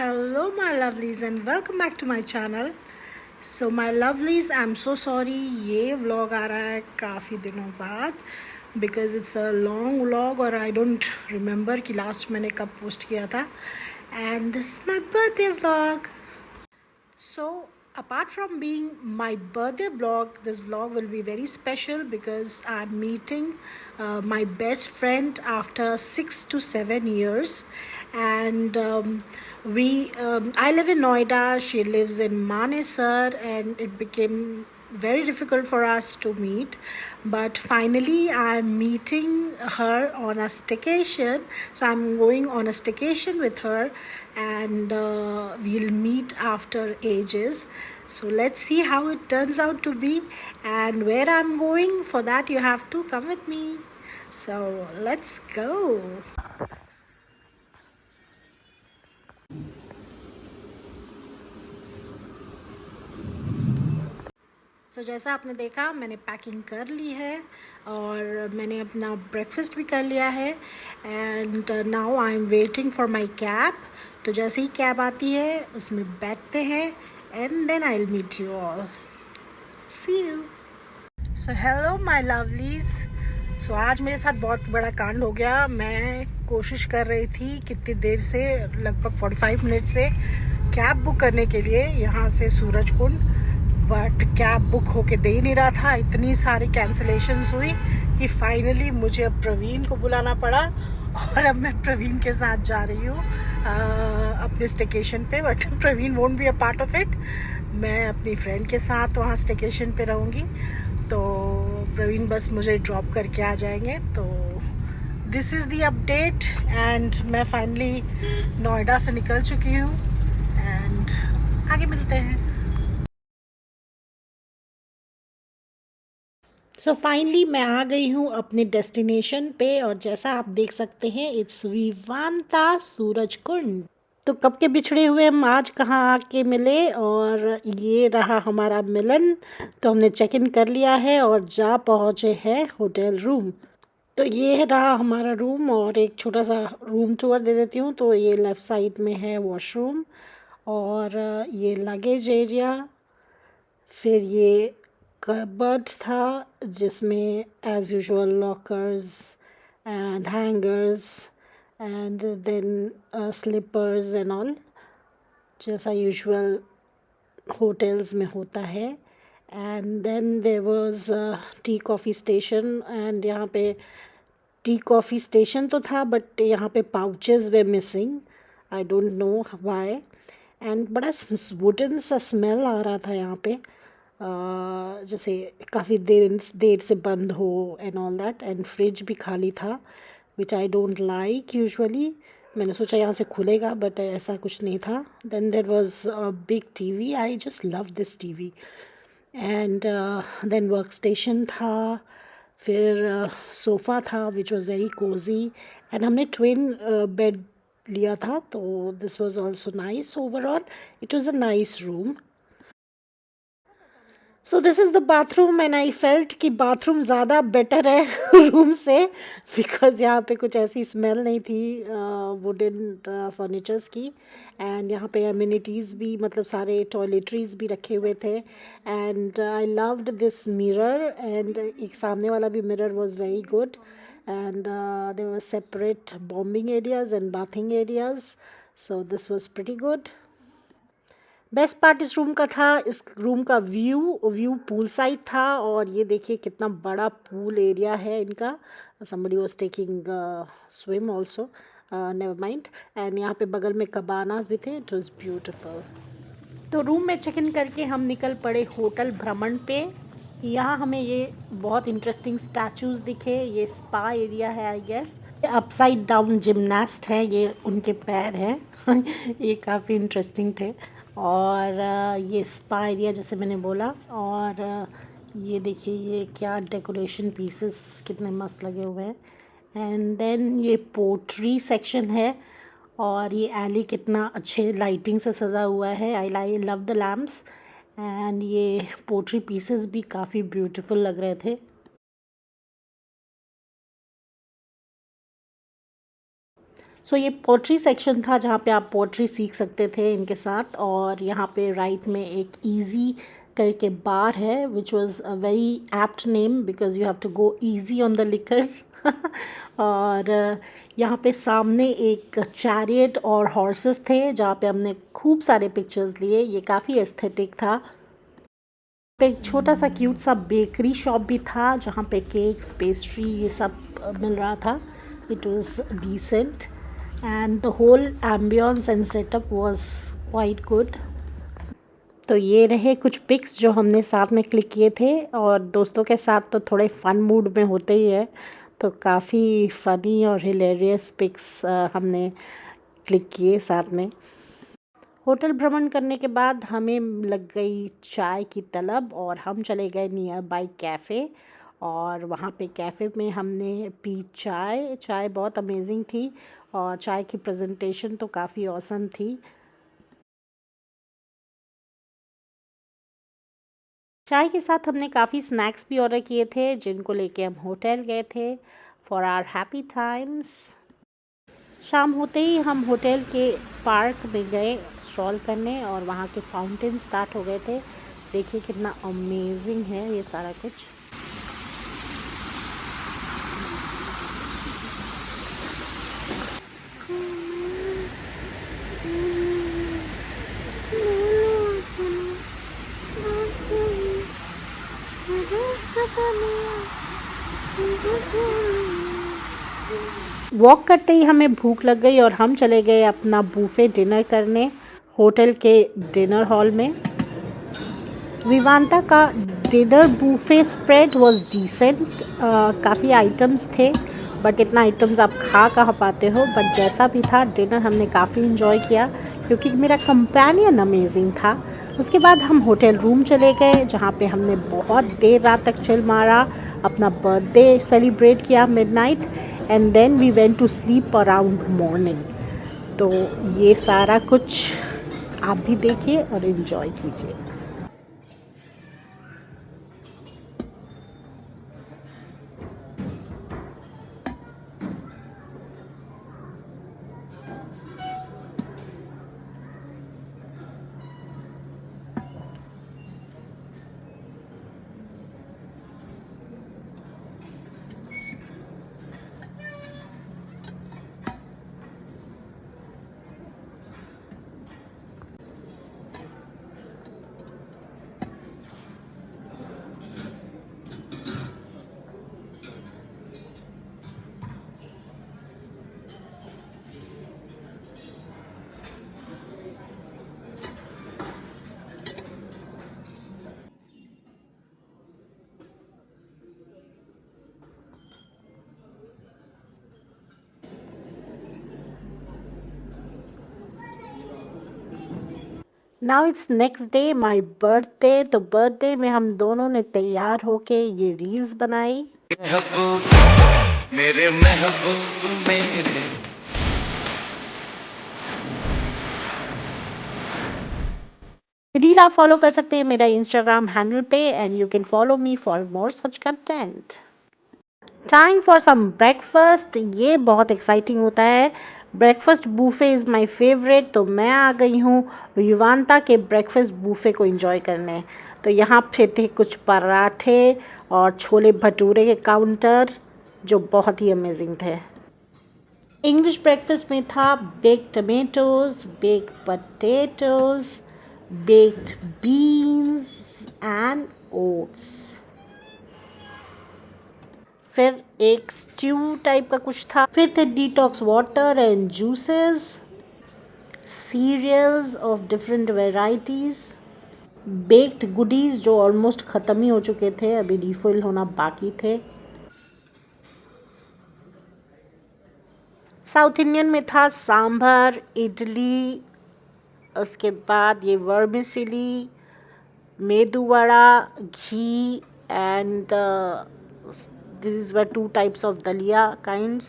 Hello my lovelies and welcome back to my channel. So my lovelies, I'm so sorry ये vlog आ रहा है काफ़ी दिनों बाद because it's a long vlog और I don't remember कि last मैंने कब post किया था, and this is my birthday vlog. So apart from being my birthday vlog, this vlog will be very special because I'm meeting my best friend after 6 to 7 years, and I live in Noida, she lives in Manesar, and it became very difficult for us to meet, but finally I'm meeting her on a staycation. So I'm going on a staycation with her, and we'll meet after ages. So let's see how it turns out to be and where I'm going. For that you have to come with me, so let's go. सो जैसा आपने देखा मैंने packing कर ली है और मैंने अपना breakfast भी कर लिया है, and now I am waiting for my cab. तो जैसे ही कैब आती है उसमें बैठते हैं and then I will meet you all. See you. So hello my lovelies. So आज मेरे साथ बहुत बड़ा कांड हो गया. मैं कोशिश कर रही थी कितनी देर से, लगभग 45 मिनट से कैब बुक करने के लिए यहाँ से Suraj Kund, but cab book होके दे ही नहीं रहा था. इतनी सारी कैंसलेशंस हुई कि फाइनली मुझे अब प्रवीण को बुलाना पड़ा और अब मैं प्रवीण के साथ जा रही हूँ अपने स्टेकेशन पे. But Praveen won't be a part of it. मैं अपनी फ्रेंड के साथ वहाँ स्टेकेशन पे रहूँगी, तो प्रवीण बस मुझे ड्रॉप करके आ जाएंगे. तो this is the update, and मैं फाइनली नोएडा से निकल चुकी हूँ एंड आगे मिलते हैं. सो फाइनली मैं आ गई हूँ अपने डेस्टिनेशन पे, और जैसा आप देख सकते हैं इट्स विवांता सूरज कुंड. तो कब के बिछड़े हुए हम आज कहाँ आके मिले, और ये रहा हमारा मिलन. तो हमने चेक इन कर लिया है और जा पहुँचे हैं होटल रूम. तो ये रहा हमारा रूम, और एक छोटा सा रूम टूर दे देती हूँ. तो ये लेफ़्ट साइड में है वॉशरूम, और ये लगेज एरिया, फिर ये कबर्ड था जिसमें as usual lockers and hangers and then slippers and all, जैसा यूजुअल होटल्स में होता है. And then there was tea coffee station, and यहाँ पे टी कॉफ़ी स्टेशन तो था बट यहाँ पे pouches way missing. I don't know why. And बड़ा वुडन सा स्मेल आ रहा था यहाँ पे, जैसे काफ़ी देर से बंद हो and all that. And fridge भी खाली था, विच आई डोंट लाइक यूजुअली. मैंने सोचा यहाँ से खुलेगा बट ऐसा कुछ नहीं था. Then there was a big TV. I just love this TV. And then work station था, फिर सोफ़ा था which was very cozy, and हमने ट्विन बेड लिया था. तो this was also nice. Overall it was a nice room. So this is the bathroom, and I felt कि bathroom ज़्यादा better है रूम से, बिकॉज़ यहाँ पे कुछ ऐसी स्मेल नहीं थी वुडन फर्नीचर्स की. एंड यहाँ पे अम्यूनिटीज़ भी, मतलब सारे टॉयलेटरीज़ भी रखे हुए थे. And I loved this mirror, and एक सामने वाला भी mirror was very good. And there were separate bombing areas and bathing areas, so this was pretty good. Best part इस रूम का था, इस रूम का व्यू पूल साइड था. और ये देखिए कितना बड़ा पूल एरिया है इनका. somebody was taking swim also, never mind. And यहाँ पे बगल में कबानास भी थे. It was beautiful. तो रूम में चेक इन करके हम निकल पड़े होटल भ्रमण पे. यहाँ हमें ये बहुत इंटरेस्टिंग स्टैचूज़ दिखे. ये स्पा एरिया है I guess. Upside down gymnast है, ये उनके पैर हैं ये काफ़ी इंटरेस्टिंग थे. और ये स्पा एरिया जैसे मैंने बोला. और ये देखिए ये क्या डेकोरेशन पीसेस कितने मस्त लगे हुए हैं. एंड देन ये पोट्री सेक्शन है, और ये एली कितना अच्छे लाइटिंग से सजा हुआ है. I love the lamps. And ये पोट्री पीसेस भी काफ़ी ब्यूटीफुल लग रहे थे. सो ये पोट्री सेक्शन था जहाँ पे आप पोट्री सीख सकते थे इनके साथ। और यहाँ पे राइट में एक इजी करके बार है which was a very apt name because you have to go easy on the liquors. और यहाँ पे सामने एक चैरियट और हॉर्सेस थे जहाँ पे हमने खूब सारे पिक्चर्स लिए। ये काफ़ी एस्थेटिक था। पे एक छोटा सा क्यूट सा बेकरी शॉप भी था जहाँ पे केक्स पेस्ट्री ये सब मिल रहा था। It was decent and the whole ambience and setup was quite good. तो ये रहे कुछ पिक्स जो हमने साथ में क्लिक किए थे। और दोस्तों के साथ तो थोड़े फ़न मूड में होते ही है, तो काफ़ी फ़नी और हिलेरियस पिक्स हमने क्लिक किए साथ में। होटल भ्रमण करने के बाद हमें लग गई चाय की तलब और हम चले गए नियर बाई कैफ़े। और वहाँ पे कैफ़े में हमने पी चाय। चाय बहुत अमेजिंग थी और चाय की प्रेजेंटेशन तो काफ़ी ऑसम थी। चाय के साथ हमने काफ़ी स्नैक्स भी ऑर्डर किए थे जिनको लेके हम होटल गए थे फॉर आवर हैप्पी टाइम्स। शाम होते ही हम होटल के पार्क में गए स्ट्रॉल करने और वहाँ के फाउंटेन स्टार्ट हो गए थे। देखिए कितना अमेजिंग है ये सारा कुछ। वॉक करते ही हमें भूख लग गई और हम चले गए अपना बूफे डिनर करने होटल के डिनर हॉल में। विवांता का dinner buffet spread was decent. काफ़ी आइटम्स थे बट इतना आइटम्स आप खा कहाँ पाते हो। बट जैसा भी था डिनर हमने काफ़ी इन्जॉय किया क्योंकि मेरा कंपेनियन अमेजिंग था। उसके बाद हम होटल रूम चले गए जहाँ पे हमने बहुत देर रात तक चिल मारा, अपना बर्थडे सेलिब्रेट किया midnight and then we went to sleep around morning. तो ये सारा कुछ आप भी देखिए और इन्जॉय कीजिए। Now it's next day my birthday. तो बर्थडे में हम दोनों ने तैयार होके ये रील्स बनाई। महबूब मेरे महबूब मेरे रील आप फॉलो कर सकते हैं मेरा इंस्टाग्राम हैंडल पे and you can follow me for more such content. Time for some breakfast. ये बहुत एक्साइटिंग होता है। Breakfast buffet is my favourite. तो मैं आ गई हूँ युवांता के ब्रेकफास्ट बूफे को एंजॉय करने। तो यहाँ पे थे कुछ पराठे और छोले भटूरे के काउंटर जो बहुत ही अमेजिंग थे। इंग्लिश ब्रेकफास्ट में था baked tomatoes, baked potatoes, baked beans and oats. फिर एक स्ट्यू टाइप का कुछ था। फिर थे detox water and juices, cereals of different varieties, baked goodies जो ऑलमोस्ट ख़त्म ही हो चुके थे, अभी रिफिल होना बाकी थे। साउथ इंडियन में था सांभर, इडली, उसके बाद ये vermicelli, medu vada, ghee and these were two types of dalia kinds,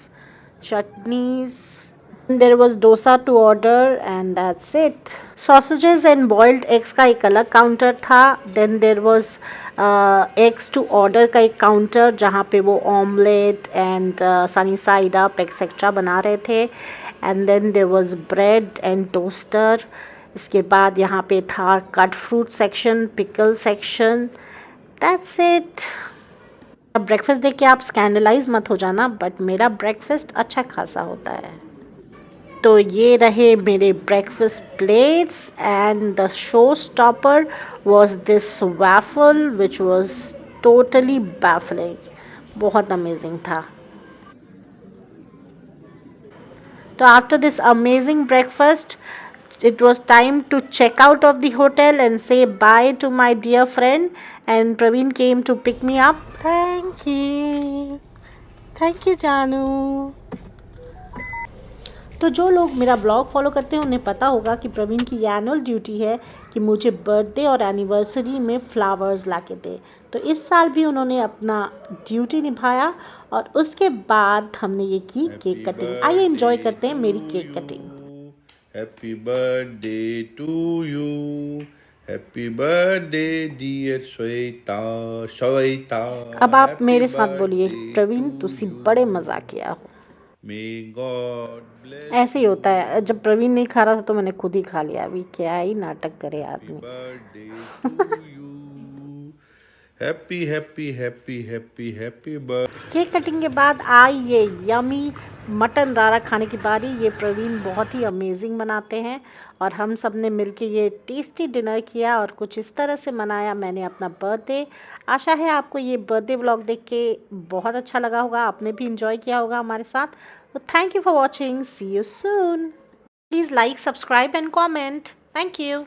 chutneys. There was dosa to order and that's it. Sausages and boiled eggs का एक अलग काउंटर था. Then there was eggs to order का एक काउंटर जहाँ पे वो omelette and sunny side up etcetera बना रहे थे. And then there was bread and toaster. इसके बाद यहाँ पे था cut fruit section, pickle section. That's it. अब ब्रेकफास्ट देख के आप स्कैंडलाइज मत हो जाना, बट मेरा ब्रेकफास्ट अच्छा खासा होता है। तो ये रहे मेरे breakfast plates and the show stopper was this waffle which was totally baffling. बहुत अमेजिंग था। तो after this amazing breakfast it was time to check out of the hotel and say bye to my dear friend, and Praveen came to pick me up. Thank you Janu. तो जो लोग मेरा blog follow करते हैं उन्हें पता होगा कि प्रवीण की ये एनुअल ड्यूटी है कि मुझे बर्थडे और एनिवर्सरी में फ्लावर्स ला के दे। तो इस साल भी उन्होंने अपना ड्यूटी निभाया और उसके बाद हमने ये की केक कटिंग। आइए एंजॉय करते हैं मेरी cake cutting. Happy birthday to you, happy birthday dear Shweta. Shweta अब आप मेरे साथ बोलिए, प्रवीण तुसी बड़े मजाकिया हो। May God bless ऐसे ही होता है, जब प्रवीण नहीं खा रहा था तो मैंने खुद ही खा लिया। अभी क्या ही नाटक करे आदमी। birthday to you. Happy, happy, happy, happy, happy birthday. Cake cutting के बाद आई ये यमी मटन रारा खाने की बारी। ये प्रवीण बहुत ही अमेजिंग बनाते हैं और हम सब ने मिलके ये टेस्टी डिनर किया और कुछ इस तरह से मनाया मैंने अपना बर्थडे। आशा है आपको ये बर्थडे व्लॉग देख के बहुत अच्छा लगा होगा, आपने भी इंजॉय किया होगा हमारे साथ। तो thank you for watching, see you soon. Please like, subscribe and comment. Thank you.